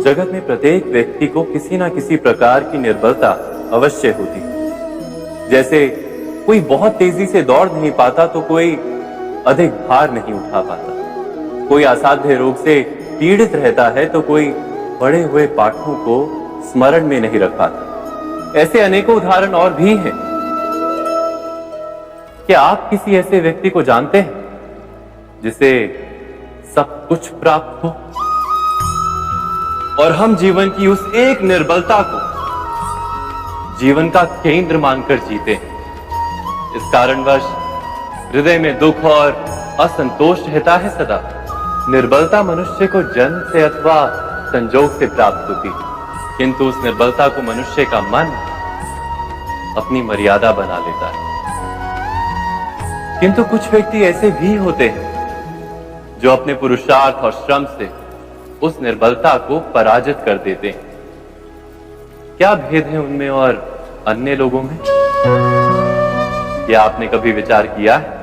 जगत में प्रत्येक व्यक्ति को किसी ना किसी प्रकार की निर्बलता अवश्य होती है। जैसे कोई बहुत तेजी से दौड़ नहीं पाता तो कोई अधिक भार नहीं उठा पाता, कोई असाध्य रोग से पीड़ित रहता है तो कोई पढ़े हुए पाठों को स्मरण में नहीं रख पाता। ऐसे अनेकों उदाहरण और भी हैं। क्या आप किसी ऐसे व्यक्ति को जानते हैं जिसे सब कुछ प्राप्त हो और हम जीवन की उस एक निर्बलता को जीवन का केंद्र मानकर जीते हैं? इस कारणवश हृदय में दुख और असंतोष रहता है सदा। निर्बलता मनुष्य को जन्म से अथवा संजोग से प्राप्त होती है, किंतु उस निर्बलता को मनुष्य का मन अपनी मर्यादा बना लेता है। किंतु कुछ व्यक्ति ऐसे भी होते हैं जो अपने पुरुषार्थ और श्रम से उस निर्बलता को पराजित कर देते हैं। क्या भेद है उनमें और अन्य लोगों में? क्या आपने कभी विचार किया है?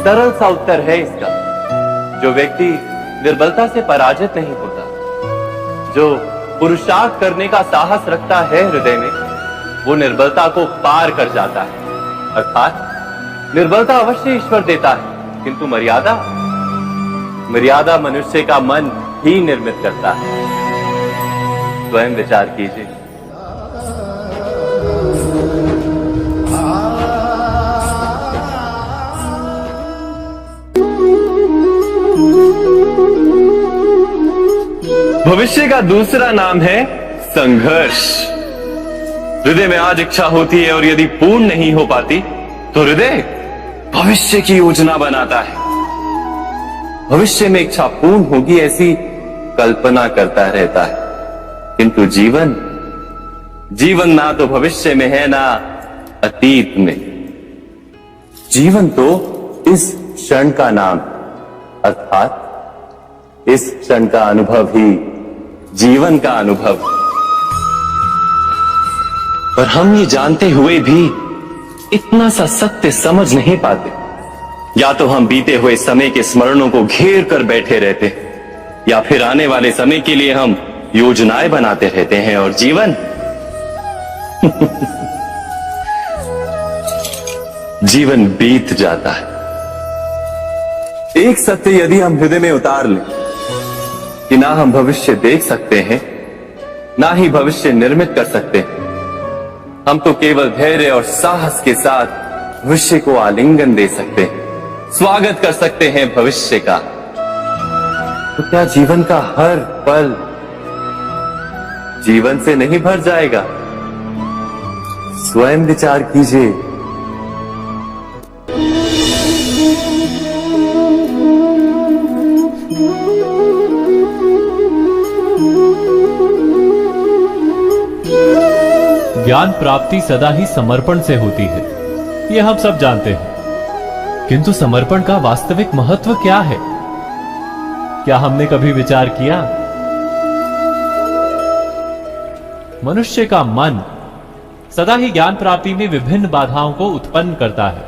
सरल सा उत्तर है इसका। जो व्यक्ति निर्बलता से पराजित नहीं होता, जो पुरुषार्थ करने का साहस रखता है हृदय में, वो निर्बलता को पार कर जाता है। अर्थात निर्बलता अवश्य ईश्वर देता है, किंतु मर्यादा मनुष्य का मन ही निर्मित करता है। स्वयं विचार कीजिए। भविष्य का दूसरा नाम है संघर्ष। हृदय में आज इच्छा होती है और यदि पूर्ण नहीं हो पाती तो हृदय भविष्य की योजना बनाता है। भविष्य में इच्छा पूर्ण होगी ऐसी कल्पना करता रहता है, किंतु जीवन ना तो भविष्य में है ना अतीत में। जीवन तो इस क्षण का नाम, अर्थात इस क्षण का अनुभव ही जीवन का अनुभव। पर हम ये जानते हुए भी इतना सा सत्य समझ नहीं पाते। या तो हम बीते हुए समय के स्मरणों को घेर कर बैठे रहते हैं, या फिर आने वाले समय के लिए हम योजनाएं बनाते रहते हैं और जीवन जीवन बीत जाता है। एक सत्य यदि हम हृदय में उतार लें कि ना हम भविष्य देख सकते हैं, ना ही भविष्य निर्मित कर सकते हैं, हम तो केवल धैर्य और साहस के साथ भविष्य को आलिंगन दे सकते हैं, स्वागत कर सकते हैं भविष्य का। तो क्या जीवन का हर पल जीवन से नहीं भर जाएगा? स्वयं विचार कीजिए। ज्ञान प्राप्ति सदा ही समर्पण से होती है, यह हम सब जानते हैं। किंतु समर्पण का वास्तविक महत्व क्या है? क्या हमने कभी विचार किया? मनुष्य का मन सदा ही ज्ञान प्राप्ति में विभिन्न बाधाओं को उत्पन्न करता है।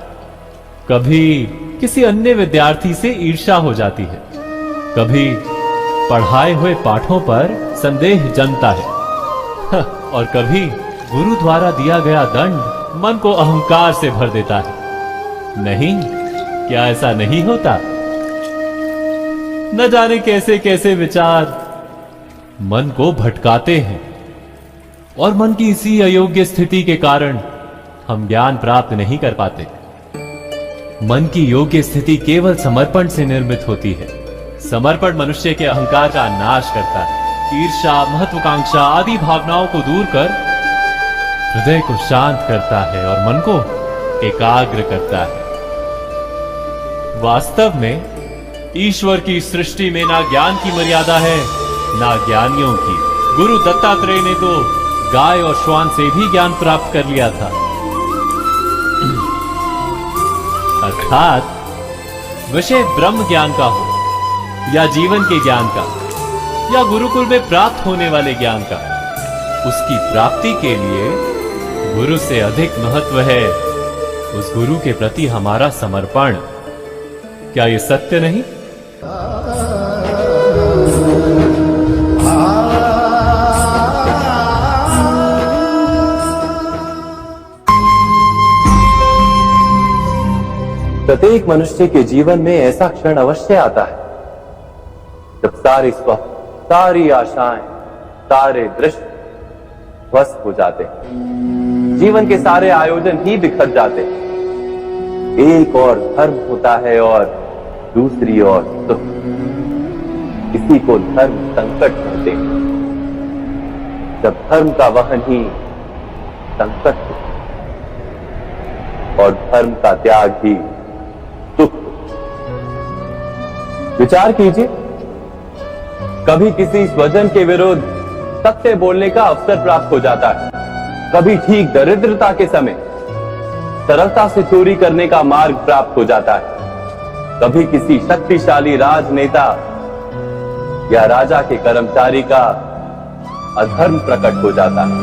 कभी किसी अन्य विद्यार्थी से ईर्ष्या हो जाती है, कभी पढ़ाए हुए पाठों पर संदेह जन्मता है और कभी गुरु द्वारा दिया गया दंड मन को अहंकार से भर देता है। नहीं, क्या ऐसा नहीं होता? न जाने कैसे कैसे विचार मन को भटकाते हैं और मन की इसी अयोग्य स्थिति के कारण हम ज्ञान प्राप्त नहीं कर पाते। मन की योग्य स्थिति केवल समर्पण से निर्मित होती है। समर्पण मनुष्य के अहंकार का नाश करता है, ईर्ष्या, महत्वाकांक्षा आदि भावनाओं को दूर कर हृदय को शांत करता है और मन को एकाग्र करता है। वास्तव में ईश्वर की सृष्टि में ना ज्ञान की मर्यादा है ना ज्ञानियों की। गुरु दत्तात्रेय ने तो गाय और श्वान से भी ज्ञान प्राप्त कर लिया था। अर्थात विषय ब्रह्म ज्ञान का हो या जीवन के ज्ञान का या गुरुकुल में प्राप्त होने वाले ज्ञान का, उसकी प्राप्ति के लिए गुरु से अधिक महत्व है उस गुरु के प्रति हमारा समर्पण। क्या ये सत्य नहीं? प्रत्येक मनुष्य के जीवन में ऐसा क्षण अवश्य आता है जब सारे स्वप्न, सारी आशाएं, सारे दृश्य ध्वस्त हो जाते हैं। जीवन के सारे आयोजन ही बिखर जाते हैं। एक और धर्म होता है और दूसरी ओर सुख। इसी को धर्म संकट कहते हैं। जब धर्म का वहन ही संकट हो और धर्म का त्याग ही दुख। विचार कीजिए, कभी किसी स्वजन के विरुद्ध सत्य बोलने का अवसर प्राप्त हो जाता है, कभी ठीक दरिद्रता के समय सरलता से चोरी करने का मार्ग प्राप्त हो जाता है, कभी किसी शक्तिशाली राजनेता या राजा के कर्मचारी का अधर्म प्रकट हो जाता है।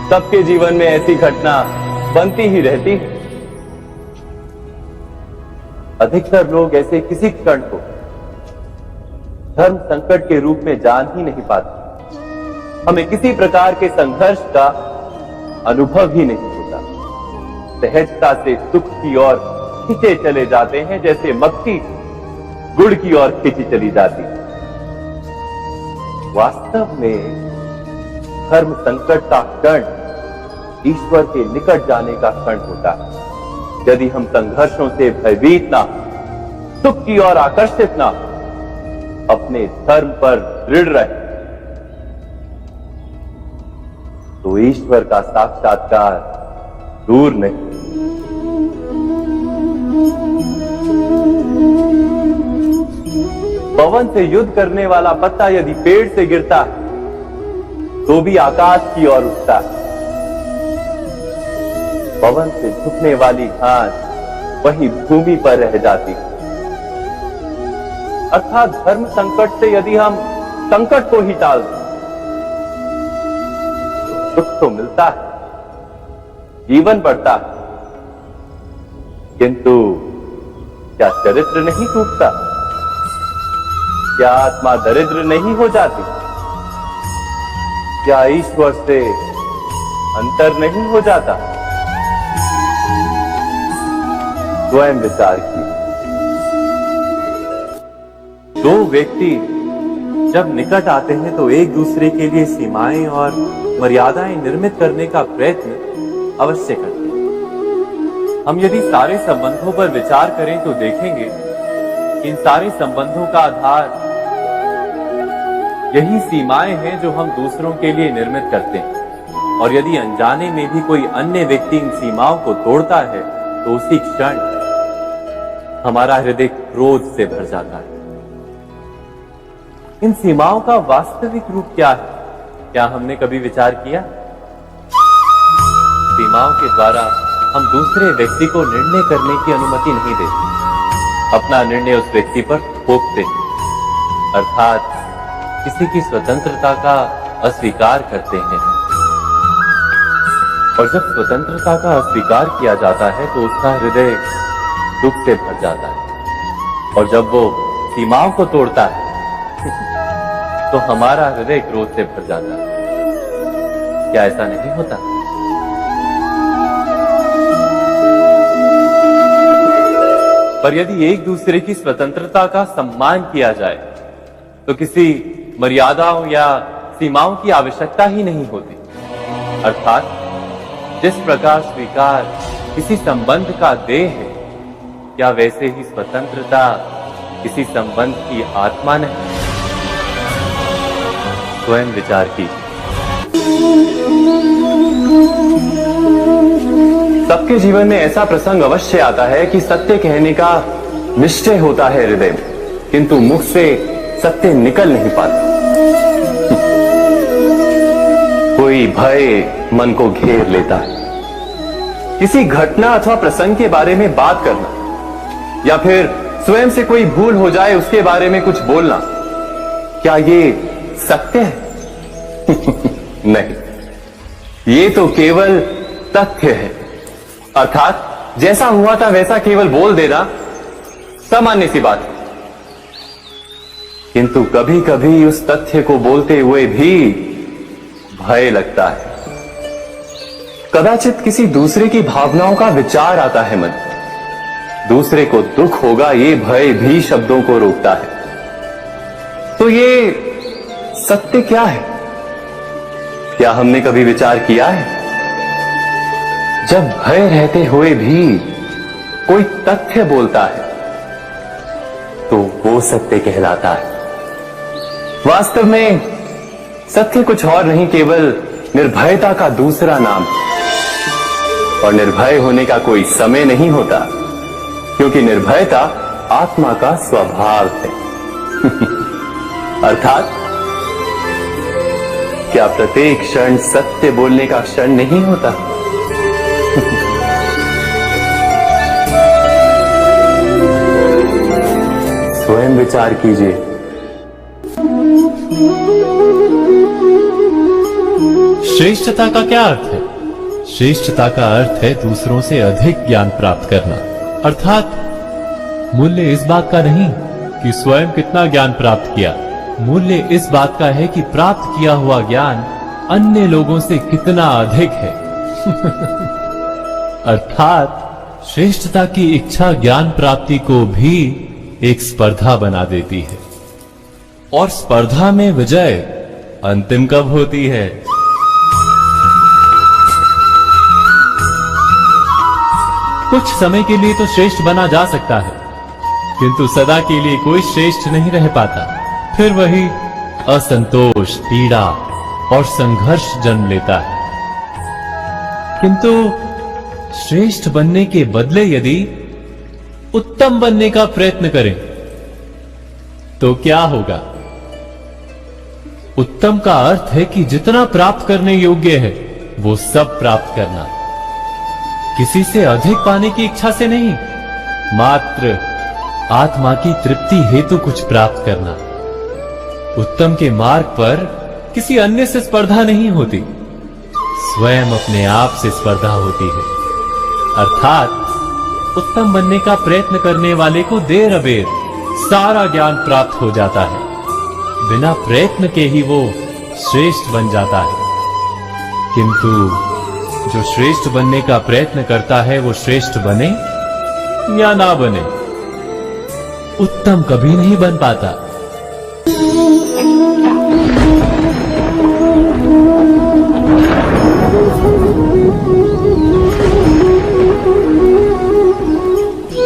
सबके जीवन में ऐसी घटना बनती ही रहती है। अधिकतर लोग ऐसे किसी क्षण को धर्म संकट के रूप में जान ही नहीं पाते। हमें किसी प्रकार के संघर्ष का अनुभव ही नहीं होता। सहजता से सुख की ओर खींचे चले जाते हैं, जैसे मक्खी गुड़ की ओर खींची चली जाती। वास्तव में धर्म संकट का क्षण ईश्वर के निकट जाने का क्षण होता है। यदि हम संघर्षों से भयभीत ना, सुख की ओर आकर्षित ना, अपने धर्म पर दृढ़ रहे, तो ईश्वर का साक्षात्कार दूर नहीं। पवन से युद्ध करने वाला पत्ता यदि पेड़ से गिरता है तो भी आकाश की ओर उठता है। पवन से झुकने वाली घास वही भूमि पर रह जाती है। अर्थात धर्म संकट से यदि हम संकट को ही टाल दें तो सुख तो मिलता है, जीवन बढ़ता है, किंतु क्या चरित्र नहीं टूटता? क्या आत्मा दरिद्र नहीं हो जाती? क्या ईश्वर से अंतर नहीं हो जाता? स्वयं विचार की। दो व्यक्ति जब निकट आते हैं तो एक दूसरे के लिए सीमाएं और मर्यादाएं निर्मित करने का प्रयत्न अवश्य करते हैं। हम यदि सारे संबंधों पर विचार करें तो देखेंगे इन सारे संबंधों का आधार यही सीमाएं हैं जो हम दूसरों के लिए निर्मित करते हैं। और यदि अनजाने में भी कोई अन्य व्यक्ति इन सीमाओं को तोड़ता है तो उसी क्षण हमारा हृदय क्रोध से भर जाता है। इन सीमाओं का वास्तविक रूप क्या है? क्या हमने कभी विचार किया? सीमाओं के द्वारा हम दूसरे व्यक्ति को निर्णय करने की अनुमति नहीं देते। अपना निर्णय उस व्यक्ति पर थोपते हैं, अर्थात किसी की स्वतंत्रता का अस्वीकार करते हैं। और जब स्वतंत्रता का अस्वीकार किया जाता है तो उसका हृदय दुख से भर जाता है। और जब वो सीमाओं को तोड़ता है तो हमारा हृदय क्रोध से भर जाता है। क्या ऐसा नहीं होता? पर यदि एक दूसरे की स्वतंत्रता का सम्मान किया जाए तो किसी मर्यादाओं या सीमाओं की आवश्यकता ही नहीं होती। अर्थात जिस प्रकार स्वीकार किसी संबंध का देह है, क्या वैसे ही स्वतंत्रता किसी संबंध की आत्मा नहीं? स्वयं विचार कीजिए। सबके जीवन में ऐसा प्रसंग अवश्य आता है कि सत्य कहने का निश्चय होता है हृदय में, किंतु मुख से सत्य निकल नहीं पाता। कोई भय मन को घेर लेता है। किसी घटना अथवा प्रसंग के बारे में बात करना या फिर स्वयं से कोई भूल हो जाए उसके बारे में कुछ बोलना, क्या ये सत्य है? नहीं, ये तो केवल तथ्य है। अर्थात जैसा हुआ था वैसा केवल बोल देना सामान्य सी बात है। किंतु कभी कभी उस तथ्य को बोलते हुए भी भय लगता है। कदाचित किसी दूसरे की भावनाओं का विचार आता है मन, दूसरे को दुख होगा ये भय भी शब्दों को रोकता है। तो ये सत्य क्या है? क्या हमने कभी विचार किया है? जब भय रहते हुए भी कोई तथ्य बोलता है तो वो सत्य कहलाता है। वास्तव में सत्य कुछ और नहीं, केवल निर्भयता का दूसरा नाम। और निर्भय होने का कोई समय नहीं होता, क्योंकि निर्भयता आत्मा का स्वभाव है। अर्थात क्या प्रत्येक क्षण सत्य बोलने का क्षण नहीं होता? स्वयं विचार कीजिए। श्रेष्ठता का क्या अर्थ है? श्रेष्ठता का अर्थ है दूसरों से अधिक ज्ञान प्राप्त करना। अर्थात मूल्य इस बात का नहीं कि स्वयं कितना ज्ञान प्राप्त किया, मूल्य इस बात का है कि प्राप्त किया हुआ ज्ञान अन्य लोगों से कितना अधिक है। अर्थात श्रेष्ठता की इच्छा ज्ञान प्राप्ति को भी एक स्पर्धा बना देती है। और स्पर्धा में विजय अंतिम कब होती है? कुछ समय के लिए तो श्रेष्ठ बना जा सकता है, किंतु सदा के लिए कोई श्रेष्ठ नहीं रह पाता। फिर वही असंतोष, पीड़ा और संघर्ष जन्म लेता है। किंतु श्रेष्ठ बनने के बदले यदि उत्तम बनने का प्रयत्न करें तो क्या होगा? उत्तम का अर्थ है कि जितना प्राप्त करने योग्य है वो सब प्राप्त करना, किसी से अधिक पाने की इच्छा से नहीं, मात्र आत्मा की तृप्ति हेतु कुछ प्राप्त करना। उत्तम के मार्ग पर किसी अन्य से स्पर्धा नहीं होती, स्वयं अपने आप से स्पर्धा होती है। अर्थात उत्तम बनने का प्रयत्न करने वाले को देर अबेर सारा ज्ञान प्राप्त हो जाता है, बिना प्रयत्न के ही वो श्रेष्ठ बन जाता है। किंतु जो श्रेष्ठ बनने का प्रयत्न करता है वो श्रेष्ठ बने या ना बने, उत्तम कभी नहीं बन पाता।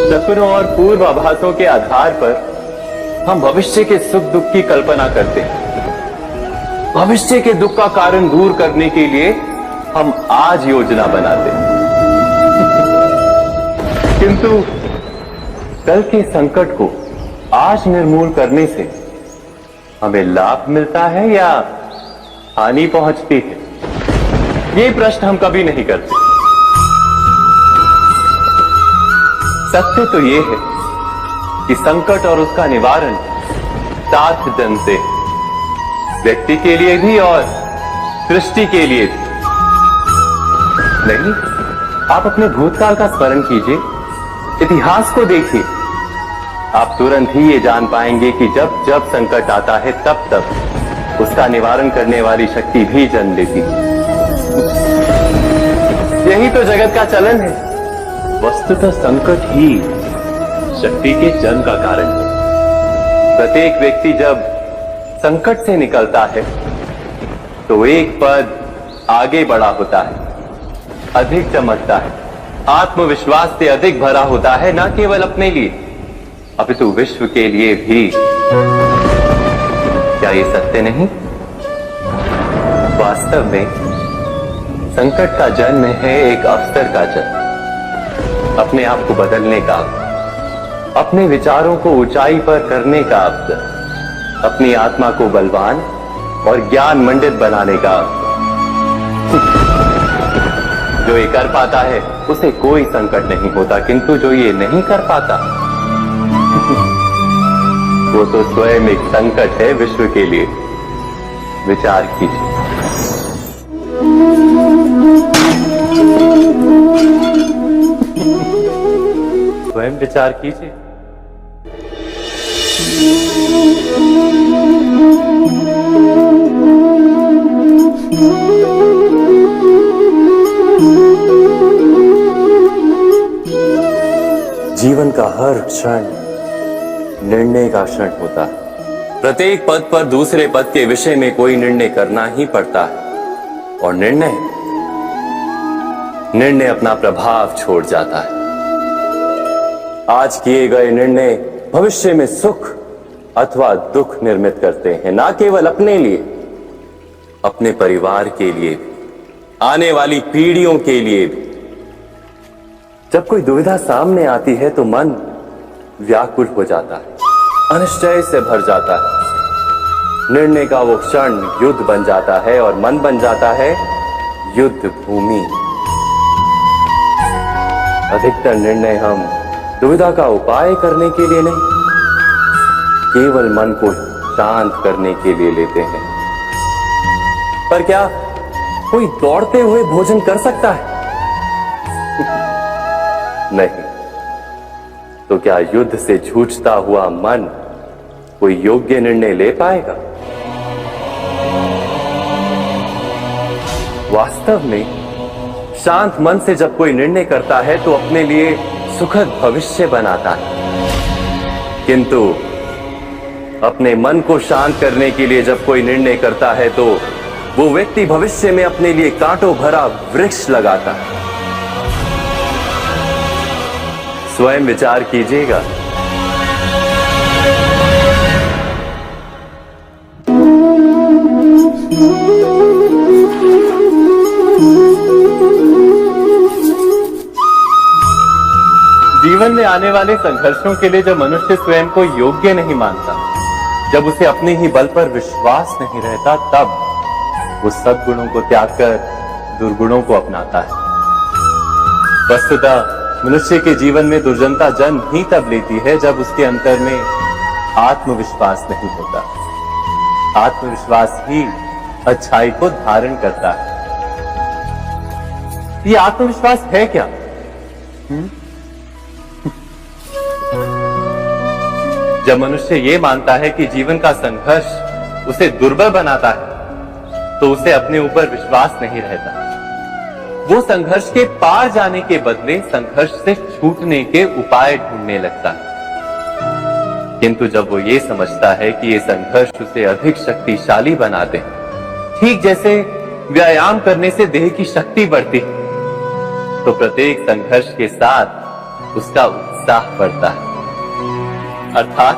सपनों और पूर्वाभासों के आधार पर हम भविष्य के सुख दुख की कल्पना करते हैं। भविष्य के दुख का कारण दूर करने के लिए हम आज योजना बनाते हैं। किंतु कल के संकट को आज निर्मूल करने से हमें लाभ मिलता है या हानि पहुंचती है? ये प्रश्न हम कभी नहीं करते। सत्य तो ये है कि संकट और उसका निवारण साथ जन से, व्यक्ति के लिए भी और सृष्टि के लिए भी। नहीं, आप अपने भूतकाल का स्मरण कीजिए, इतिहास को देखिए, आप तुरंत ही ये जान पाएंगे कि जब जब संकट आता है तब तब उसका निवारण करने वाली शक्ति भी जन्म लेती है। यही तो जगत का चलन है। वस्तुतः संकट ही शक्ति के जन्म का कारण है। प्रत्येक व्यक्ति जब संकट से निकलता है तो एक पद आगे बढ़ा होता है, अधिक चमकता है, आत्मविश्वास से अधिक भरा होता है, न केवल अपने लिए अपितु विश्व के लिए भी। क्या ये सत्य नहीं? वास्तव में संकट का जन्म है एक अवसर का जन्म, अपने आप को बदलने का, अपने विचारों को ऊंचाई पर करने का अवसर, अपनी आत्मा को बलवान और ज्ञान मंडित बनाने का अवसर। जो ये कर पाता है उसे कोई संकट नहीं होता, किंतु जो ये नहीं कर पाता वो तो स्वयं एक संकट है विश्व के लिए। विचार कीजिए। स्वयं विचार कीजिए। जीवन का हर क्षण निर्णय का क्षण होता है। प्रत्येक पद पर दूसरे पद के विषय में कोई निर्णय करना ही पड़ता है और निर्णय अपना प्रभाव छोड़ जाता है। आज किए गए निर्णय भविष्य में सुख अथवा दुख निर्मित करते हैं, ना केवल अपने लिए, अपने परिवार के लिए भी, आने वाली पीढ़ियों के लिए भी। जब कोई दुविधा सामने आती है तो मन व्याकुल हो जाता है, अनिश्चय से भर जाता है। निर्णय का वो क्षण युद्ध बन जाता है और मन बन जाता है युद्ध भूमि। अधिकतर निर्णय हम दुविधा का उपाय करने के लिए नहीं, केवल मन को शांत करने के लिए लेते हैं। पर क्या कोई दौड़ते हुए भोजन कर सकता है? नहीं। तो क्या युद्ध से जूझता हुआ मन कोई योग्य निर्णय ले पाएगा? वास्तव में शांत मन से जब कोई निर्णय करता है तो अपने लिए सुखद भविष्य बनाता है, किंतु अपने मन को शांत करने के लिए जब कोई निर्णय करता है तो वो व्यक्ति भविष्य में अपने लिए कांटों भरा वृक्ष लगाता है। स्वयं विचार कीजिएगा। जीवन में आने वाले संघर्षों के लिए जब मनुष्य स्वयं को योग्य नहीं मानता, जब उसे अपने ही बल पर विश्वास नहीं रहता, तब वो सद्गुणों को त्याग कर दुर्गुणों को अपनाता है। वस्तुतः मनुष्य के जीवन में दुर्जनता जन्म ही तब लेती है जब उसके अंतर में आत्मविश्वास नहीं होता। आत्मविश्वास ही अच्छाई को धारण करता है। ये आत्मविश्वास है क्या? जब मनुष्य ये मानता है कि जीवन का संघर्ष उसे दुर्बल बनाता है, तो उसे अपने ऊपर विश्वास नहीं रहता। वो संघर्ष के पार जाने के बदले संघर्ष से छूटने के उपाय ढूंढने लगता है। किंतु जब वो ये समझता है कि ये संघर्ष उसे अधिक शक्तिशाली बनाते हैं, ठीक जैसे व्यायाम करने से देह की शक्ति बढ़ती है, तो प्रत्येक संघर्ष के साथ उसका उत्साह बढ़ता है। अर्थात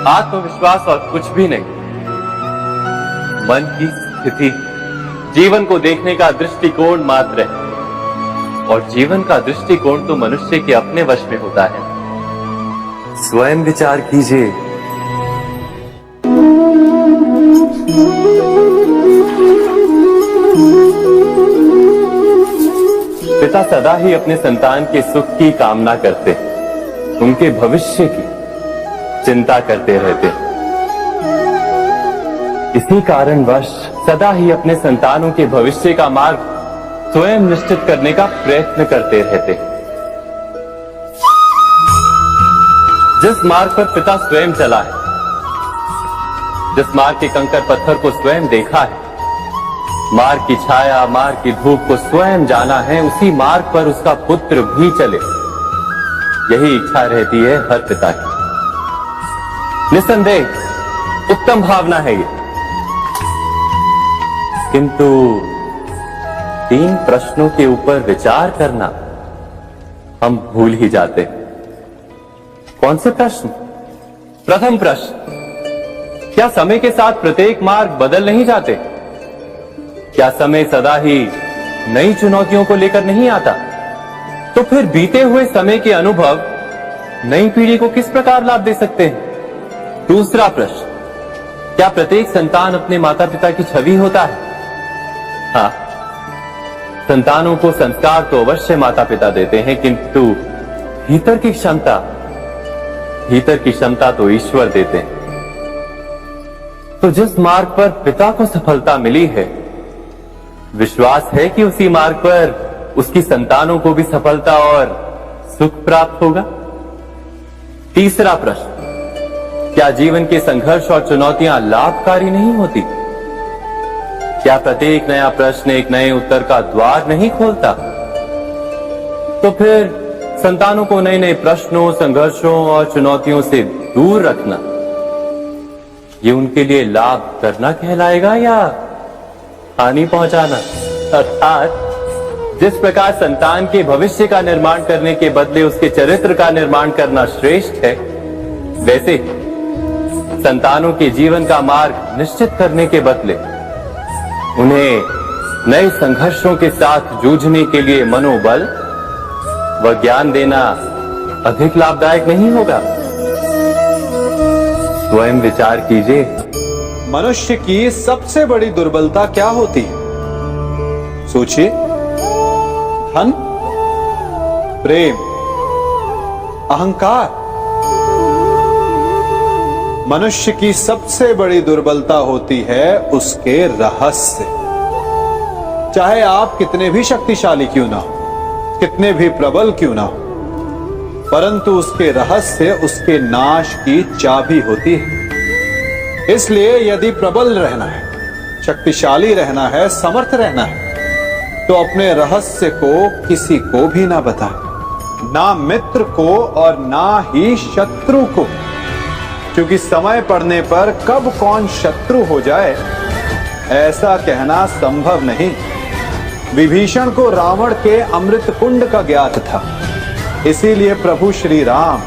आत्मविश्वास और कुछ भी नहीं, मन की स्थिति, जीवन को देखने का दृष्टिकोण मात्र है। और जीवन का दृष्टिकोण तो मनुष्य के अपने वश में होता है। स्वयं विचार कीजिए। पिता सदा ही अपने संतान के सुख की कामना करते, उनके भविष्य की चिंता करते रहते। इसी कारणवश सदा ही अपने संतानों के भविष्य का मार्ग स्वयं निश्चित करने का प्रयत्न करते रहते। जिस मार्ग पर पिता स्वयं चला है, जिस मार्ग के कंकर पत्थर को स्वयं देखा है, मार्ग की छाया, मार्ग की धूप को स्वयं जाना है, उसी मार्ग पर उसका पुत्र भी चले, यही इच्छा रहती है हर पिता की। निस्संदेह उत्तम भावना है ये। किंतु 3 प्रश्नों के ऊपर विचार करना हम भूल ही जाते। कौन से प्रश्न? प्रथम प्रश्न, क्या समय के साथ प्रत्येक मार्ग बदल नहीं जाते? क्या समय सदा ही नई चुनौतियों को लेकर नहीं आता? तो फिर बीते हुए समय के अनुभव नई पीढ़ी को किस प्रकार लाभ दे सकते हैं? दूसरा प्रश्न, क्या प्रत्येक संतान अपने माता पिता की छवि होता है? हाँ, संतानों को संस्कार तो अवश्य माता पिता देते हैं, किंतु भीतर की क्षमता भीतर की क्षमता तो ईश्वर देते हैं। तो जिस मार्ग पर पिता को सफलता मिली है, विश्वास है कि उसी मार्ग पर उसकी संतानों को भी सफलता और सुख प्राप्त होगा। तीसरा प्रश्न, क्या जीवन के संघर्ष और चुनौतियां लाभकारी नहीं होती? क्या प्रत्येक नया प्रश्न एक नए उत्तर का द्वार नहीं खोलता? तो फिर संतानों को नए नए प्रश्नों, संघर्षों और चुनौतियों से दूर रखना, ये उनके लिए लाभ करना कहलाएगा या हानि पहुंचाना? अर्थात जिस प्रकार संतान के भविष्य का निर्माण करने के बदले उसके चरित्र का निर्माण करना श्रेष्ठ है, वैसे संतानों के जीवन का मार्ग निश्चित करने के बदले उन्हें नए संघर्षों के साथ जूझने के लिए मनोबल व ज्ञान देना अधिक लाभदायक नहीं होगा? स्वयं विचार कीजिए। मनुष्य की सबसे बड़ी दुर्बलता क्या होती है? सोचिए। धन, प्रेम, अहंकार। मनुष्य की सबसे बड़ी दुर्बलता होती है उसके रहस्य। चाहे आप कितने भी शक्तिशाली क्यों ना हो, कितने भी प्रबल क्यों ना हो, परंतु उसके रहस्य उसके नाश की चाबी होती है। इसलिए यदि प्रबल रहना है, शक्तिशाली रहना है, समर्थ रहना है, तो अपने रहस्य को किसी को भी ना बताएं, ना मित्र को और ना ही शत्रु को, क्योंकि समय पड़ने पर कब कौन शत्रु हो जाए ऐसा कहना संभव नहीं। विभीषण को रावण के अमृत कुंड का ज्ञात था, इसीलिए प्रभु श्री राम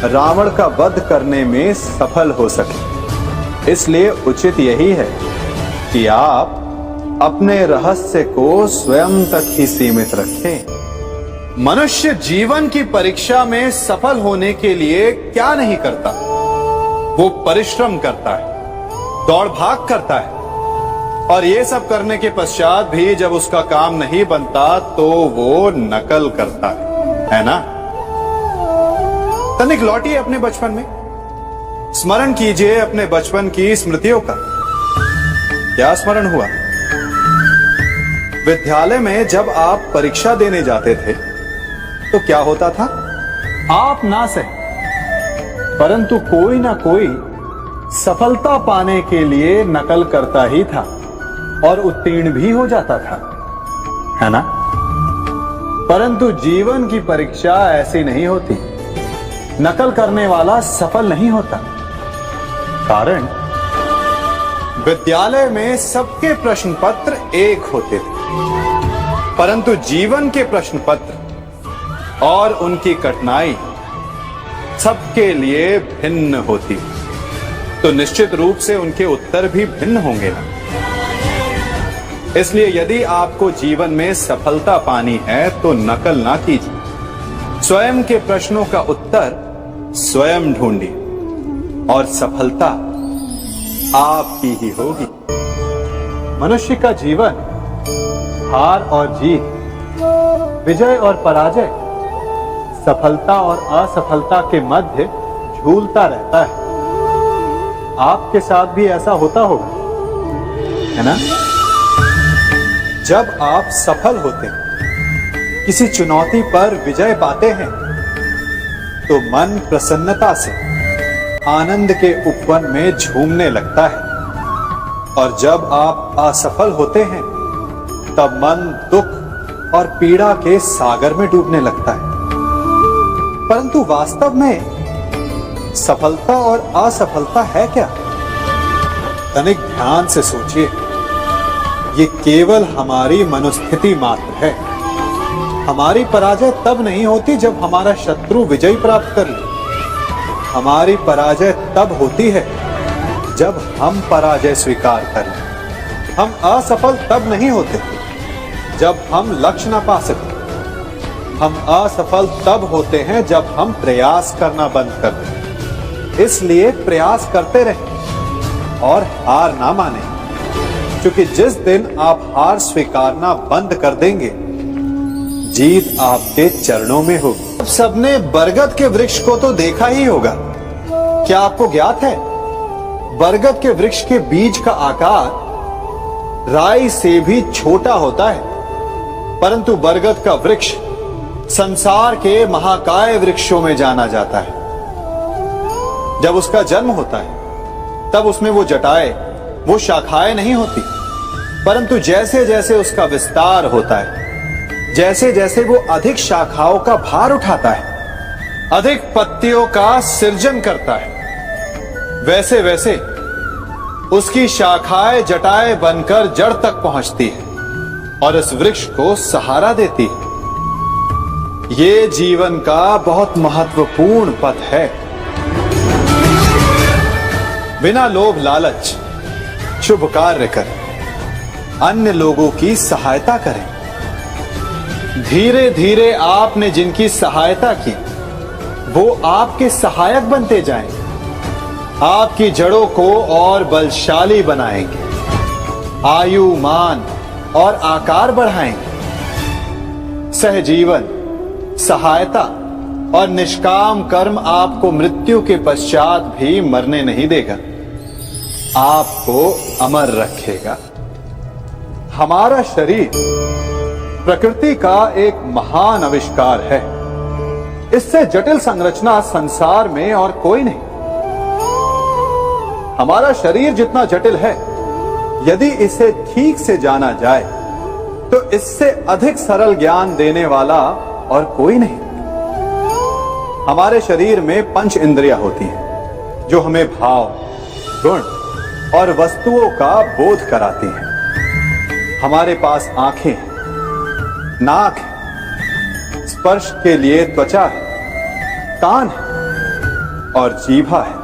रावण का वध करने में सफल हो सके। इसलिए उचित यही है कि आप अपने रहस्य को स्वयं तक ही सीमित रखें। मनुष्य जीवन की परीक्षा में सफल होने के लिए क्या नहीं करता? वो परिश्रम करता है, दौड़ भाग करता है, और ये सब करने के पश्चात भी जब उसका काम नहीं बनता तो वो नकल करता है ना? तनिक लौटिए अपने बचपन में, स्मरण कीजिए अपने बचपन की स्मृतियों का। क्या स्मरण हुआ? विद्यालय में जब आप परीक्षा देने जाते थे तो क्या होता था? आप ना सही, परंतु कोई ना कोई सफलता पाने के लिए नकल करता ही था और उत्तीर्ण भी हो जाता था, है ना? परंतु जीवन की परीक्षा ऐसी नहीं होती। नकल करने वाला सफल नहीं होता। कारण विद्यालय में सबके प्रश्न पत्र एक होते थे, परंतु जीवन के प्रश्न पत्र और उनकी कठिनाई सबके लिए भिन्न होती, तो निश्चित रूप से उनके उत्तर भी भिन्न होंगे ना। इसलिए यदि आपको जीवन में सफलता पानी है तो नकल ना कीजिए, स्वयं के प्रश्नों का उत्तर स्वयं ढूंढिए और सफलता आपकी ही होगी। मनुष्य का जीवन हार और जीत, विजय और पराजय, सफलता और असफलता के मध्य झूलता रहता है। आपके साथ भी ऐसा होता होगा, है ना? जब आप सफल होते हैं, किसी चुनौती पर विजय पाते हैं, तो मन प्रसन्नता से आनंद के उपवन में झूमने लगता है, और जब आप असफल होते हैं तब मन दुख और पीड़ा के सागर में डूबने लगता है। परंतु वास्तव में सफलता और असफलता है क्या? तनिक ध्यान से सोचिए। ये केवल हमारी मनोस्थिति मात्र है। हमारी पराजय तब नहीं होती जब हमारा शत्रु विजय प्राप्त कर ले। हमारी पराजय तब होती है जब हम पराजय स्वीकार करें। हम असफल तब नहीं होते जब हम लक्ष्य न पा सके। हम असफल तब होते हैं जब हम प्रयास करना बंद कर दें। इसलिए प्रयास करते रहें और हार ना माने, क्योंकि जिस दिन आप हार स्वीकारना बंद कर देंगे, जीत आपके चरणों में होगी। सबने बरगद के वृक्ष को तो देखा ही होगा। क्या आपको ज्ञात है, बरगद के वृक्ष के बीज का आकार राई से भी छोटा होता है, परंतु बरगद का वृक्ष संसार के महाकाय वृक्षों में जाना जाता है। जब उसका जन्म होता है तब उसमें वो जटाएं, वो शाखाएं नहीं होती, परंतु जैसे जैसे उसका विस्तार होता है, जैसे जैसे वो अधिक शाखाओं का भार उठाता है, अधिक पत्तियों का सृजन करता है, वैसे वैसे उसकी शाखाएं जटाएं बनकर जड़ तक पहुंचती है और इस वृक्ष को सहारा देती है। ये जीवन का बहुत महत्वपूर्ण पथ है। बिना लोभ लालच शुभ कार्य करें, अन्य लोगों की सहायता करें। धीरे धीरे आपने जिनकी सहायता की वो आपके सहायक बनते जाएं, आपकी जड़ों को और बलशाली बनाएंगे, आयु मान और आकार बढ़ाएंगे। सहजीवन, सहायता और निष्काम कर्म आपको मृत्यु के पश्चात भी मरने नहीं देगा, आपको अमर रखेगा। हमारा शरीर प्रकृति का एक महान आविष्कार है। इससे जटिल संरचना संसार में और कोई नहीं। हमारा शरीर जितना जटिल है, यदि इसे ठीक से जाना जाए तो इससे अधिक सरल ज्ञान देने वाला और कोई नहीं। हमारे शरीर में पंच इंद्रियां होती हैं जो हमें भाव, गुण और वस्तुओं का बोध कराती हैं। हमारे पास आंखें हैं, नाक है, स्पर्श के लिए त्वचा है, कान है और जीभा है।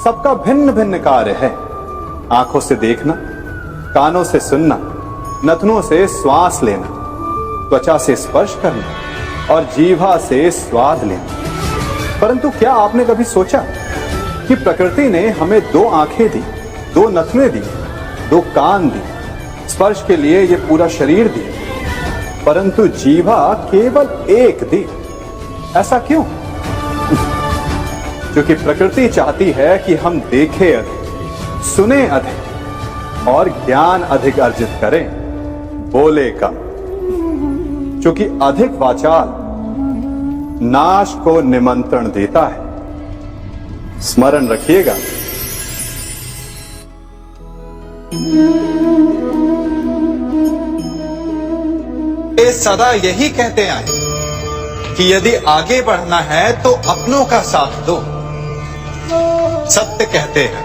सबका भिन्न भिन्न कार्य है। आंखों से देखना, कानों से सुनना, नथनों से श्वास लेना, त्वचा से स्पर्श करना और जीभा से स्वाद लेना। परंतु क्या आपने कभी सोचा कि प्रकृति ने हमें 2 आंखें दी, 2 नथनें दी, 2 कान दी, स्पर्श के लिए ये पूरा शरीर दिया, परंतु जीभा केवल 1 दी? ऐसा क्यों? क्योंकि प्रकृति चाहती है कि हम देखें अधिक, सुने अधिक और ज्ञान अधिक अर्जित करें, बोले कम। क्योंकि अधिक वाचाल नाश को निमंत्रण देता है। स्मरण रखिएगा। ये सदा यही कहते आए कि यदि आगे बढ़ना है तो अपनों का साथ दो। सत्य कहते हैं,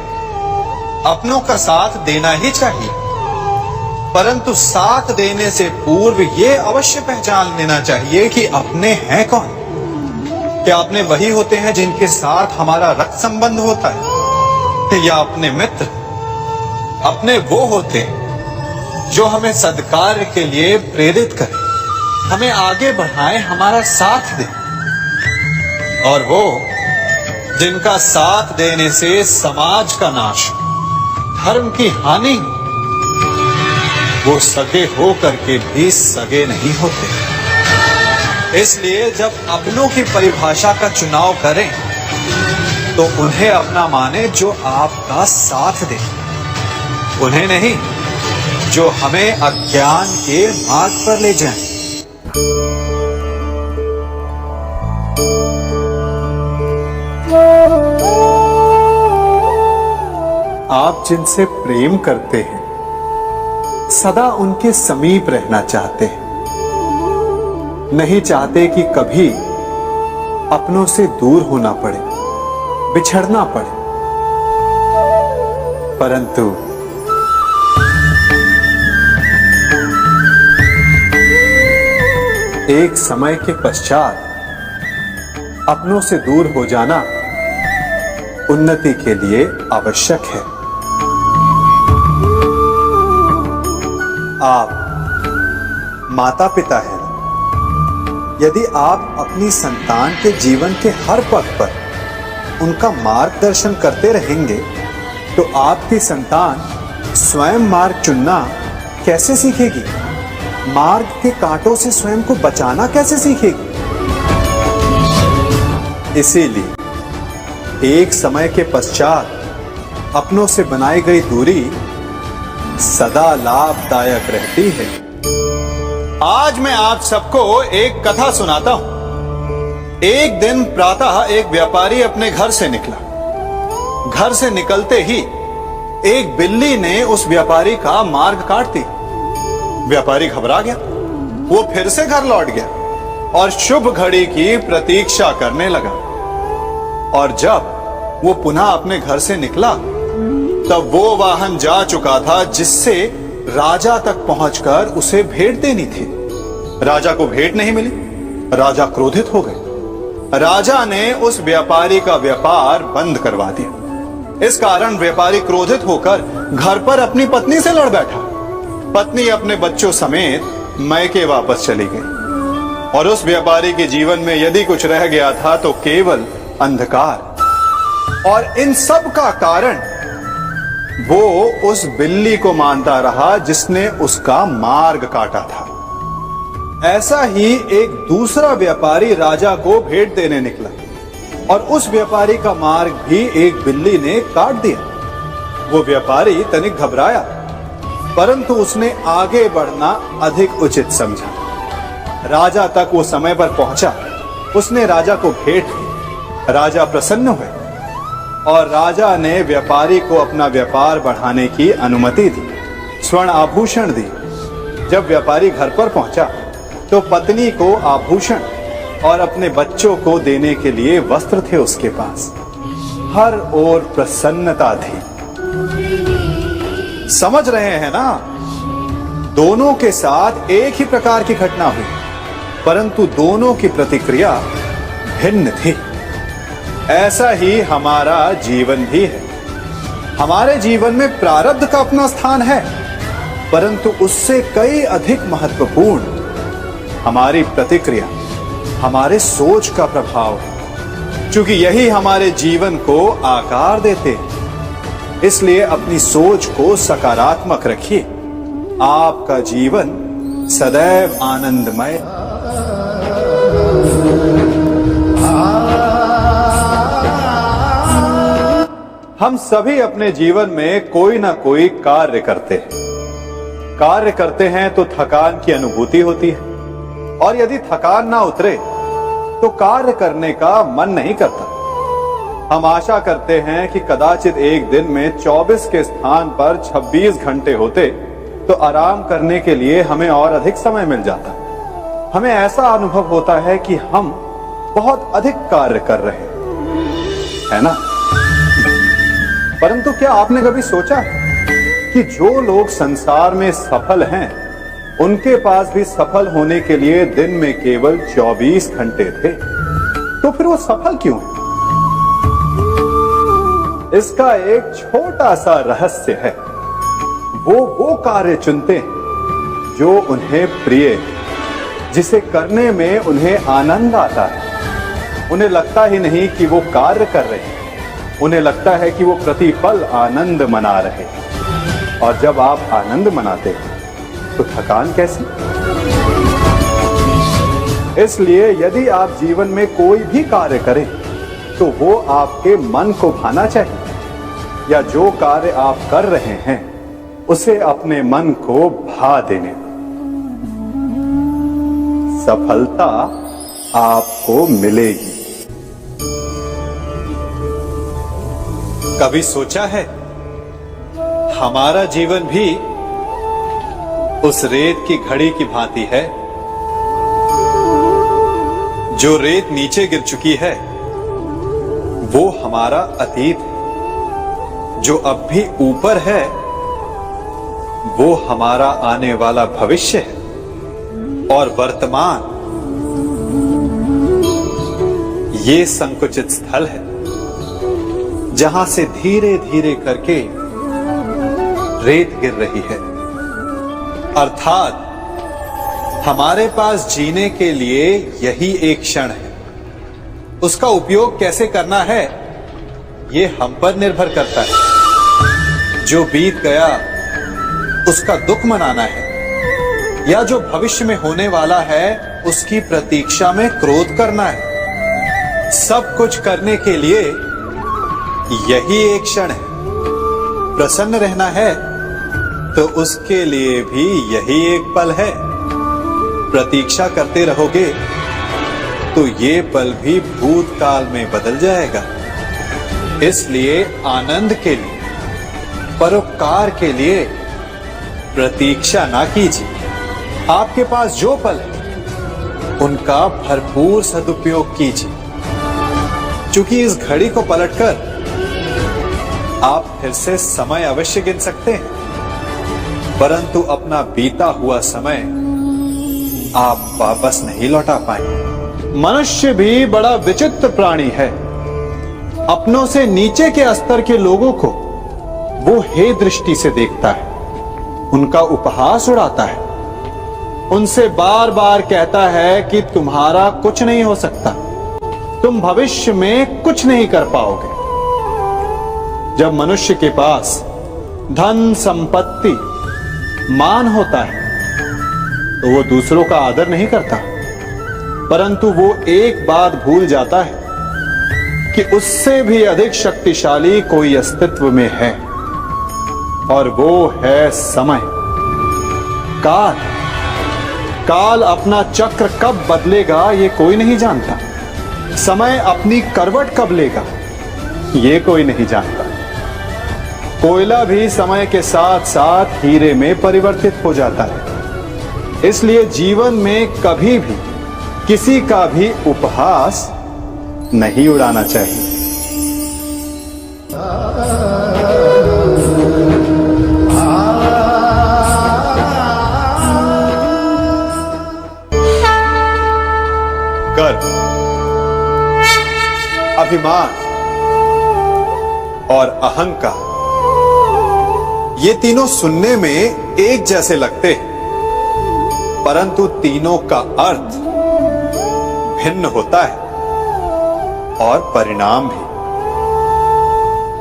अपनों का साथ देना ही चाहिए, परंतु साथ देने से पूर्व ये अवश्य पहचान लेना चाहिए कि अपने हैं कौन। क्या अपने वही होते हैं जिनके साथ हमारा रक्त संबंध होता है, या अपने मित्र? अपने वो होते हैं जो हमें सद्कार्य के लिए प्रेरित करें, हमें आगे बढ़ाएं, हमारा साथ दें। और वो जिनका साथ देने से समाज का नाश, धर्म की हानि, वो सगे हो करके भी सगे नहीं होते। इसलिए जब अपनों की परिभाषा का चुनाव करें तो उन्हें अपना माने जो आपका साथ दे, उन्हें नहीं जो हमें अज्ञान के मार्ग पर ले जाएं। आप जिनसे प्रेम करते हैं सदा उनके समीप रहना चाहते हैं, नहीं चाहते कि कभी अपनों से दूर होना पड़े, बिछड़ना पड़े। परंतु एक समय के पश्चात अपनों से दूर हो जाना उन्नति के लिए आवश्यक है। आप माता पिता हैं। यदि आप अपनी संतान के जीवन के हर पथ पर उनका मार्गदर्शन करते रहेंगे तो आपकी संतान स्वयं मार्ग चुनना कैसे सीखेगी? मार्ग के कांटों से स्वयं को बचाना कैसे सीखेगी? इसीलिए एक समय के पश्चात अपनों से बनाई गई दूरी सदा लाभदायक रहती है। आज मैं आप सबको एक कथा सुनाता हूं। एक दिन प्रातः एक व्यापारी अपने घर से निकला। घर से निकलते ही एक बिल्ली ने उस व्यापारी का मार्ग काट दिया। व्यापारी घबरा गया। वो फिर से घर लौट गया और शुभ घड़ी की प्रतीक्षा करने लगा। और जब वो पुनः अपने घर से निकला तब वो वाहन जा चुका था जिससे राजा तक पहुंचकर उसे भेंट देनी थी। राजा को भेंट नहीं मिली। राजा क्रोधित हो गए। राजा ने उस व्यापारी का व्यापार बंद करवा दिया। इस कारण व्यापारी क्रोधित होकर घर पर अपनी पत्नी से लड़ बैठा। पत्नी अपने बच्चों समेत मैके वापस चली गई और उस व्यापारी के जीवन में यदि कुछ रह गया था तो केवल अंधकार। और इन सब का कारण वो उस बिल्ली को मानता रहा जिसने उसका मार्ग काटा था। ऐसा ही एक दूसरा व्यापारी राजा को भेंट देने निकला और उस व्यापारी का मार्ग भी एक बिल्ली ने काट दिया। वो व्यापारी तनिक घबराया, परंतु उसने आगे बढ़ना अधिक उचित समझा। राजा तक वो समय पर पहुंचा। उसने राजा को भेंट दी। राजा प्रसन्न हुए और राजा ने व्यापारी को अपना व्यापार बढ़ाने की अनुमति दी, स्वर्ण आभूषण दी। जब व्यापारी घर पर पहुंचा तो पत्नी को आभूषण और अपने बच्चों को देने के लिए वस्त्र थे उसके पास। हर ओर प्रसन्नता थी। समझ रहे हैं ना? दोनों के साथ एक ही प्रकार की घटना हुई, परंतु दोनों की प्रतिक्रिया भिन्न थी। ऐसा ही हमारा जीवन भी है। हमारे जीवन में प्रारब्ध का अपना स्थान है, परंतु उससे कई अधिक महत्वपूर्ण हमारी प्रतिक्रिया, हमारे सोच का प्रभाव है, क्योंकि यही हमारे जीवन को आकार देते हैं। इसलिए अपनी सोच को सकारात्मक रखिए। आपका जीवन सदैव आनंदमय। हम सभी अपने जीवन में कोई ना कोई कार्य करते हैं। कार्य करते हैं तो थकान की अनुभूति होती है और यदि थकान ना उतरे तो कार्य करने का मन नहीं करता। हम आशा करते हैं कि कदाचित एक दिन में 24 के स्थान पर 26 घंटे होते तो आराम करने के लिए हमें और अधिक समय मिल जाता। हमें ऐसा अनुभव होता है कि हम बहुत अधिक कार्य कर रहे हैं, है ना? परंतु क्या आपने कभी सोचा कि जो लोग संसार में सफल हैं उनके पास भी सफल होने के लिए दिन में केवल 24 घंटे थे? तो फिर वो सफल क्यों है? इसका एक छोटा सा रहस्य है। वो कार्य चुनते हैं जो उन्हें प्रिय है, जिसे करने में उन्हें आनंद आता है। उन्हें लगता ही नहीं कि वो कार्य कर रहे हैं, उन्हें लगता है कि वो प्रतिपल आनंद मना रहे हैं। और जब आप आनंद मनाते हैं तो थकान कैसी? इसलिए यदि आप जीवन में कोई भी कार्य करें तो वो आपके मन को भाना चाहिए, या जो कार्य आप कर रहे हैं उसे अपने मन को भा देने दो। सफलता आपको मिलेगी। कभी सोचा है हमारा जीवन भी उस रेत की घड़ी की भांति है? जो रेत नीचे गिर चुकी है वो हमारा अतीत है, जो अब भी ऊपर है वो हमारा आने वाला भविष्य है, और वर्तमान ये संकुचित स्थल है जहां से धीरे धीरे करके रेत गिर रही है। अर्थात हमारे पास जीने के लिए यही एक क्षण है। उसका उपयोग कैसे करना है ये हम पर निर्भर करता है। जो बीत गया उसका दुख मनाना है, या जो भविष्य में होने वाला है उसकी प्रतीक्षा में क्रोध करना है। सब कुछ करने के लिए यही एक क्षण है। प्रसन्न रहना है तो उसके लिए भी यही एक पल है। प्रतीक्षा करते रहोगे तो ये पल भी भूतकाल में बदल जाएगा। इसलिए आनंद के लिए, परोपकार के लिए प्रतीक्षा ना कीजिए। आपके पास जो पल है उनका भरपूर सदुपयोग कीजिए, क्योंकि इस घड़ी को पलटकर आप फिर से समय अवश्य गिन सकते हैं, परंतु अपना बीता हुआ समय आप वापस नहीं लौटा पाएंगे। मनुष्य भी बड़ा विचित्र प्राणी है। अपनों से नीचे के स्तर के लोगों को वो हे दृष्टि से देखता है, उनका उपहास उड़ाता है, उनसे बार बार कहता है कि तुम्हारा कुछ नहीं हो सकता, तुम भविष्य में कुछ नहीं कर पाओगे। जब मनुष्य के पास धन, संपत्ति, मान होता है तो वो दूसरों का आदर नहीं करता, परंतु वो एक बात भूल जाता है कि उससे भी अधिक शक्तिशाली कोई अस्तित्व में है, और वो है समय। काल काल अपना चक्र कब बदलेगा ये कोई नहीं जानता। समय अपनी करवट कब लेगा ये कोई नहीं जानता। कोयला भी समय के साथ साथ हीरे में परिवर्तित हो जाता है। इसलिए जीवन में कभी भी किसी का भी उपहास नहीं उड़ाना चाहिए। गर्व, अभिमान और अहंकार, ये तीनों सुनने में एक जैसे लगते हैं, परंतु तीनों का अर्थ भिन्न होता है और परिणाम भी।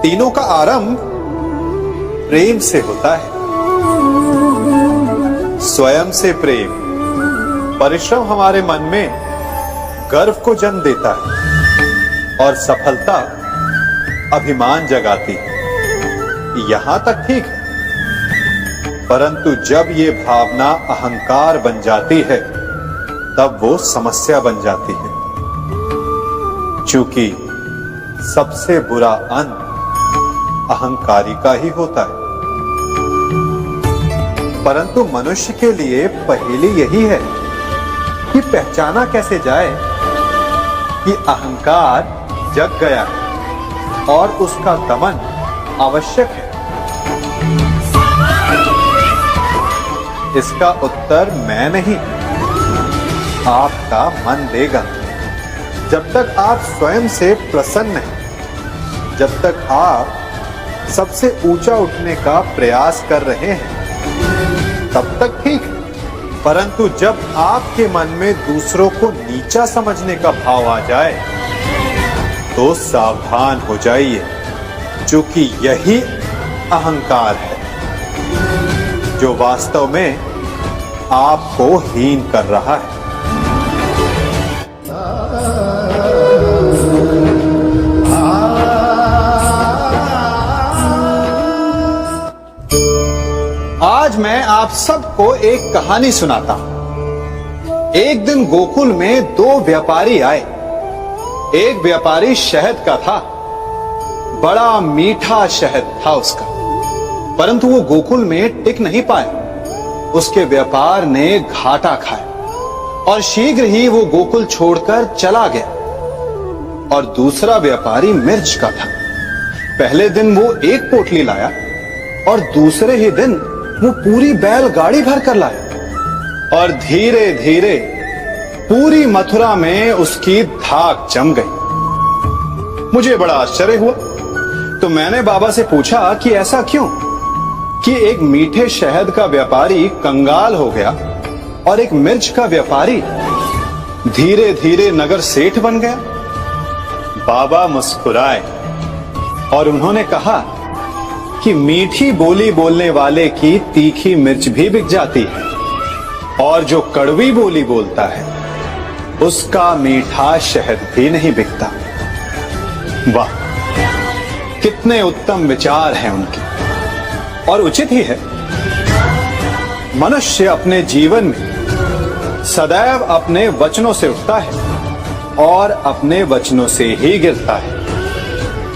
तीनों का आरंभ प्रेम से होता है। स्वयं से प्रेम, परिश्रम हमारे मन में गर्व को जन्म देता है और सफलता अभिमान जगाती है। यहां तक ठीक है, परंतु जब ये भावना अहंकार बन जाती है तब वो समस्या बन जाती है, क्योंकि सबसे बुरा अंत अहंकारी का ही होता है। परंतु मनुष्य के लिए पहेली यही है कि पहचाना कैसे जाए कि अहंकार जग गया है और उसका दमन आवश्यक है। इसका उत्तर मैं नहीं, आपका मन देगा। जब तक आप स्वयं से प्रसन्न हैं, जब तक आप सबसे ऊंचा उठने का प्रयास कर रहे हैं, तब तक ठीक है। परंतु जब आपके मन में दूसरों को नीचा समझने का भाव आ जाए तो सावधान हो जाइए, क्योंकि यही अहंकार है जो वास्तव में आपको हीन कर रहा है। आज मैं आप सबको एक कहानी सुनाता हूं। एक दिन गोकुल में दो व्यापारी आए। एक व्यापारी शहद का था, बड़ा मीठा शहद था उसका, परंतु वो गोकुल में टिक नहीं पाया। उसके व्यापार ने घाटा खाया और शीघ्र ही वो गोकुल छोड़कर चला गया। और दूसरा व्यापारी मिर्च का था। पहले दिन वो एक पोटली लाया और दूसरे ही दिन वो पूरी बैलगाड़ी भर कर लाया, और धीरे धीरे पूरी मथुरा में उसकी धाक जम गई। मुझे बड़ा आश्चर्य हुआ, तो मैंने बाबा से पूछा कि ऐसा क्यों कि एक मीठे शहद का व्यापारी कंगाल हो गया और एक मिर्च का व्यापारी धीरे धीरे नगर सेठ बन गया। बाबा मुस्कुराए और उन्होंने कहा कि मीठी बोली बोलने वाले की तीखी मिर्च भी बिक जाती है, और जो कड़वी बोली बोलता है उसका मीठा शहद भी नहीं बिकता। वाह, कितने उत्तम विचार हैं उनके, और उचित ही है। मनुष्य अपने जीवन में सदैव अपने वचनों से उठता है और अपने वचनों से ही गिरता है।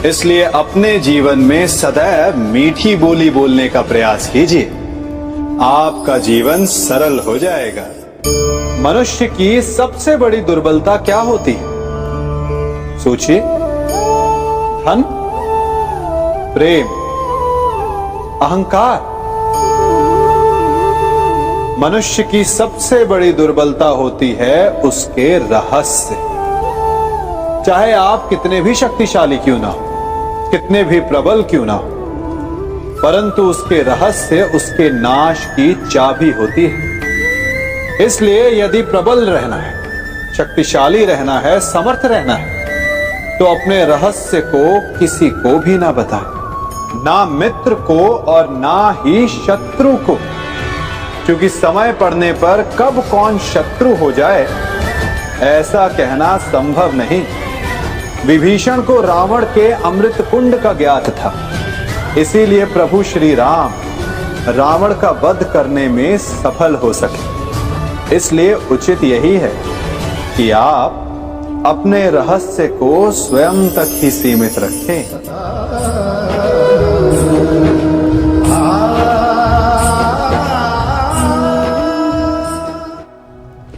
इसलिए अपने जीवन में सदैव मीठी बोली बोलने का प्रयास कीजिए, आपका जीवन सरल हो जाएगा। मनुष्य की सबसे बड़ी दुर्बलता क्या होती है? सोचिए। धन, प्रेम, अहंकार। मनुष्य की सबसे बड़ी दुर्बलता होती है उसके रहस्य। चाहे आप कितने भी शक्तिशाली क्यों ना हो, कितने भी प्रबल क्यों ना हो, परंतु उसके रहस्य उसके नाश की चाबी होती है। इसलिए यदि प्रबल रहना है, शक्तिशाली रहना है, समर्थ रहना है, तो अपने रहस्य को किसी को भी ना बताएं, ना मित्र को और ना ही शत्रु को, क्योंकि समय पड़ने पर कब कौन शत्रु हो जाए ऐसा कहना संभव नहीं। विभीषण को रावण के अमृत कुंड का ज्ञात था, इसीलिए प्रभु श्री राम रावण का वध करने में सफल हो सके। इसलिए उचित यही है कि आप अपने रहस्य को स्वयं तक ही सीमित रखें।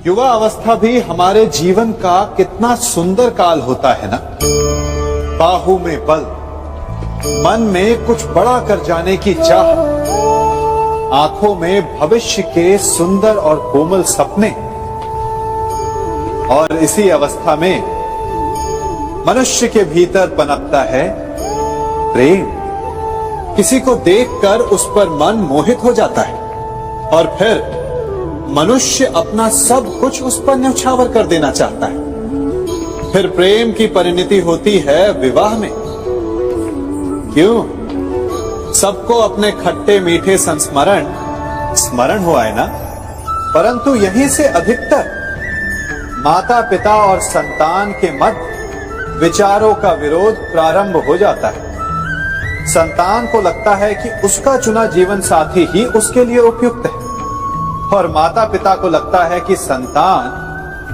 युवा अवस्था भी हमारे जीवन का कितना सुंदर काल होता है ना। बाहु में बल, मन में कुछ बड़ा कर जाने की चाह, आंखों में भविष्य के सुंदर और कोमल सपने। और इसी अवस्था में मनुष्य के भीतर पनपता है प्रेम। किसी को देखकर उस पर मन मोहित हो जाता है और फिर मनुष्य अपना सब कुछ उस पर न्यौछावर कर देना चाहता है। फिर प्रेम की परिणति होती है विवाह में। क्यों? सबको अपने खट्टे मीठे संस्मरण स्मरण हुआ है ना। परंतु यहीं से अधिकतर माता पिता और संतान के मध्य विचारों का विरोध प्रारंभ हो जाता है। संतान को लगता है कि उसका चुना जीवन साथी ही उसके लिए उपयुक्त है, और माता पिता को लगता है कि संतान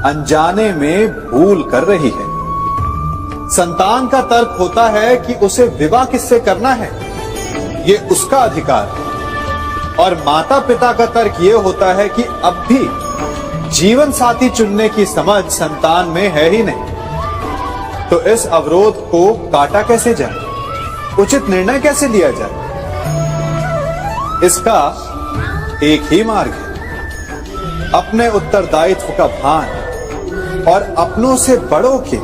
अनजाने में भूल कर रही है। संतान का तर्क होता है कि उसे विवाह किससे करना है, ये उसका अधिकार है, और माता पिता का तर्क ये होता है कि अब भी जीवन साथी चुनने की समझ संतान में है ही नहीं। तो इस अवरोध को काटा कैसे जाए, उचित निर्णय कैसे लिया जाए? इसका एक ही मार्ग है, अपने उत्तरदायित्व का भान और अपनों से बड़ों के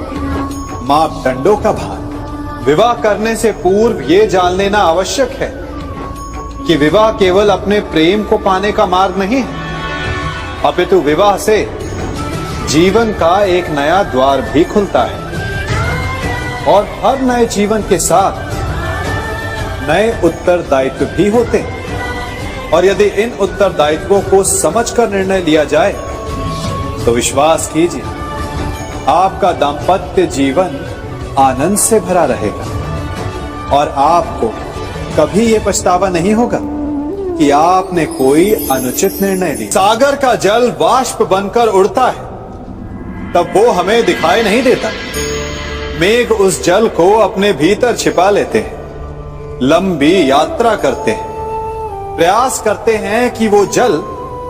मापदंडों का भान। विवाह करने से पूर्व ये जान लेना आवश्यक है कि विवाह केवल अपने प्रेम को पाने का मार्ग नहीं है, अपितु विवाह से जीवन का एक नया द्वार भी खुलता है, और हर नए जीवन के साथ नए उत्तरदायित्व भी होते हैं। और यदि इन उत्तरदायित्वों को समझकर निर्णय लिया जाए तो विश्वास कीजिए आपका दाम्पत्य जीवन आनंद से भरा रहेगा और आपको कभी ये पछतावा नहीं होगा कि आपने कोई अनुचित निर्णय लिया। सागर का जल वाष्प बनकर उड़ता है, तब वो हमें दिखाई नहीं देता। मेघ उस जल को अपने भीतर छिपा लेते हैं, लंबी यात्रा करते हैं, प्रयास करते हैं कि वो जल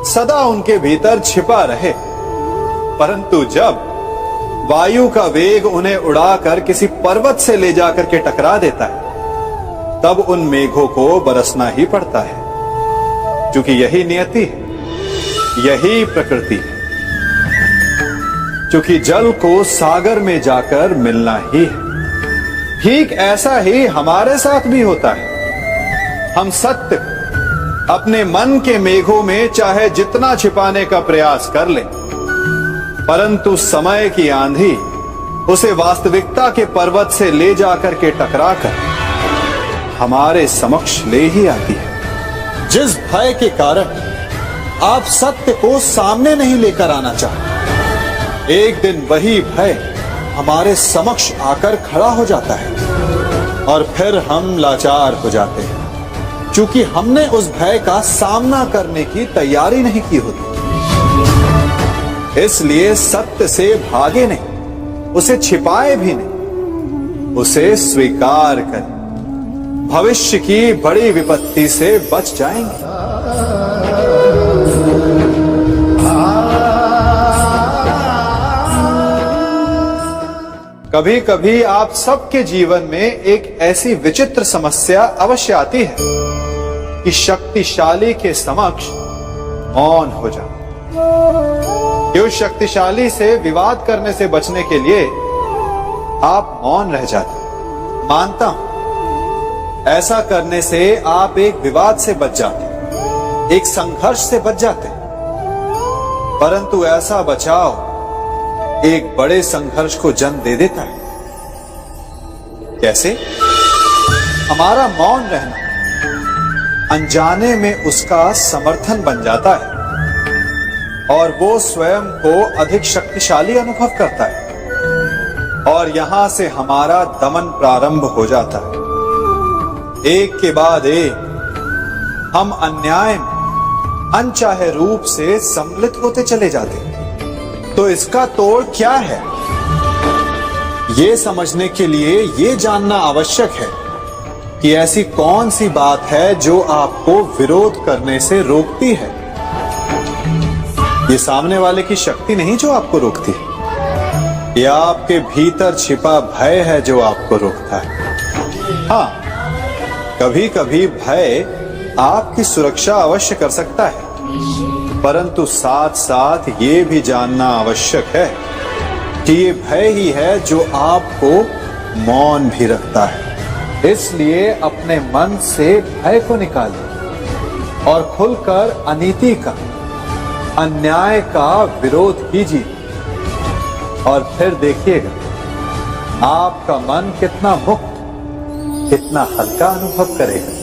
सदा उनके भीतर छिपा रहे। परंतु जब वायु का वेग उन्हें उड़ाकर किसी पर्वत से ले जाकर के टकरा देता है, तब उन मेघों को बरसना ही पड़ता है, क्योंकि यही नियति है, यही प्रकृति है। क्योंकि जल को सागर में जाकर मिलना ही है। ठीक ऐसा ही हमारे साथ भी होता है। हम सत्य अपने मन के मेघों में चाहे जितना छिपाने का प्रयास कर लें, परंतु समय की आंधी उसे वास्तविकता के पर्वत से ले जाकर के टकराकर हमारे समक्ष ले ही आती है। जिस भय के कारण आप सत्य को सामने नहीं लेकर आना चाहते, एक दिन वही भय हमारे समक्ष आकर खड़ा हो जाता है और फिर हम लाचार हो जाते हैं, क्योंकि हमने उस भय का सामना करने की तैयारी नहीं की होती। इसलिए सत्य से भागे नहीं, उसे छिपाए भी नहीं, उसे स्वीकार करें। भविष्य की बड़ी विपत्ति से बच जाएंगे। कभी कभी आप सबके जीवन में एक ऐसी विचित्र समस्या अवश्य आती है कि शक्तिशाली के समक्ष मौन हो जाओ। कि उस शक्तिशाली से विवाद करने से बचने के लिए आप मौन रह जाते। मानता हूं, ऐसा करने से आप एक विवाद से बच जाते, एक संघर्ष से बच जाते, परंतु ऐसा बचाव एक बड़े संघर्ष को जन्म दे देता है। कैसे? हमारा मौन रहना अनजाने में उसका समर्थन बन जाता है और वो स्वयं को अधिक शक्तिशाली अनुभव करता है और यहां से हमारा दमन प्रारंभ हो जाता है। एक के बाद एक हम अन्याय में अनचाहे रूप से सम्मिलित होते चले जाते हैं। तो इसका तोड़ क्या है? ये समझने के लिए ये जानना आवश्यक है कि ऐसी कौन सी बात है जो आपको विरोध करने से रोकती है। ये सामने वाले की शक्ति नहीं जो आपको रोकती है, ये आपके भीतर छिपा भय है जो आपको रोकता है। हाँ, कभी कभी भय आपकी सुरक्षा अवश्य कर सकता है, परंतु साथ साथ ये भी जानना आवश्यक है कि ये भय ही है जो आपको मौन भी रखता है। इसलिए अपने मन से भय को निकालिए और खुलकर अनीति का, अन्याय का विरोध कीजिए और फिर देखिएगा आपका मन कितना मुक्त, कितना हल्का अनुभव करेगा।